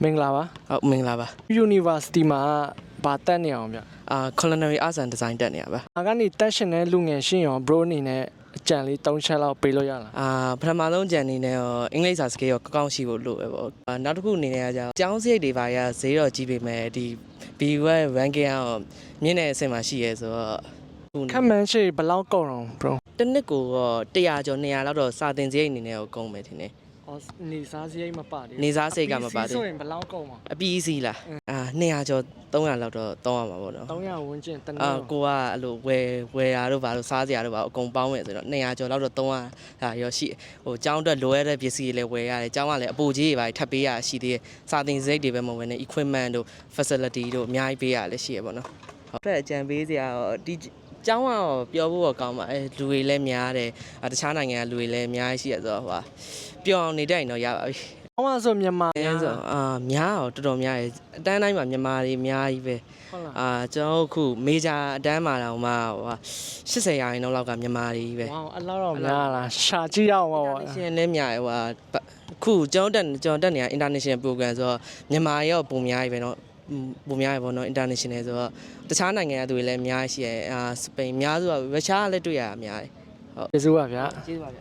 မင်္ဂလာပါ ဟုတ်မင်္ဂလာပါ University မှာဘာတက်နေအောင်ဗျ Culinary Arts and Design တက်နေရပါ ။ကနေတက်ရှင်တဲ့လူငယ်ရှင်းရော bro အနေနဲ့အကြံလေး3ချက်လောက်ပေးလို့ရလား ပထမဆုံးကြံနေနဲ့ရောအင်္ဂလိပ်စာစကေးရောကောင်းရှိဖို့လိုပဲပေါ့နောက်တစ်ခုအနေနဲ့ကကြောင်ကျောင်းစရိတ်တွေပါရဈေးတော့ကြီးပေမဲ့ဒီ BU ရဲ့ ranking ရောမြင့်တဲ့အဆင့်မှာရှိရဲဆိုတော့ ။ခက်မှန်းရှိဘယ်လောက်ကုန်တော့ bro တစ်နှစ်ကိုတော့100ကျော်200လောက်တော့စာသင်စရိတ်အနေနဲ့ကိုကုန်မယ်ထင်တယ် ။အော်နေစားစရိတ်မပါသေးဘူး နေစားစရိတ်ကမပါသေး ဆိုရင်ဘယ်လောက်ကုန်မှာ အပြီးစီးလား200ကျော်300လောက်တော့တောင်းရမှာပေါ့နော် 300ဝန်းကျင်တနေ့ ကိုကအဲ့လိုဝယ်ရတော့ဘာလို့စားစရာတော့ဘာအကုန်ပေါင်းမယ်ဆိုတော့200ကျော်လောက်တော့300ဟာရောရှိဟိုကျောင်းအတွက်လိုရတဲ့ပစ္စည်းတွေလည်းဝယ်ရတယ်ကျောင်းကလည်းအပူကြီးတွေပါထပ်ပေးရရှိသေးတယ်စာသင်စရိတ်တွေပဲမဟုတ်ဘဲနဲ့ equipment တို့ facility တို့အများကြီးပေးရလည်းရှိရပေါ့နော်ဟုတ်ဖက်အကြံပေးစရာတော့ဒီကျောင်းကတော့ပြောဖို့တော့ကောင်းပါလူတွေလည်းများတယ်တခြားနိုင်ငံကလူတွေလည်းအများကြီးရှိရဆိုတော့ဟိုပြောင်းအောင်နေတတ်ရင်တော့ရပါပြီ ။ဟောမှာဆိုမြန်မာ အဲဆိုများတော့တော်တော်များတယ်အတန်းတိုင်းမှာမြန်မာတွေအများကြီးပဲ ဟုတ်လား ကျွန်တော်အခုမေဂျာအတန်းမှာတော့မှဟို80ရာခိုင်နှုန်းလောက်ကမြန်မာတွေပဲ ။ဝေါအဲ့လောက်တော့များလား။ရှာကြည့်ရအောင်ပေါ့ international လည်းများတယ်ဟိုအခုကျွန်တော်တက်နေတာ international program ဆိုတော့မြန်မာရောပုံများကြီးပဲเนาะပုံများရပေါ့နော် international ဆိုတော့တခြားနိုင်ငံကသူတွေလည်းအများကြီးရှိရဲစပိန်အများစုကရုရှားကလည်းတွေ့ရတာအများကြီးဟုတ် ။ကျေးဇူးပါဗျာ။ ကျေးဇူးပါဗျ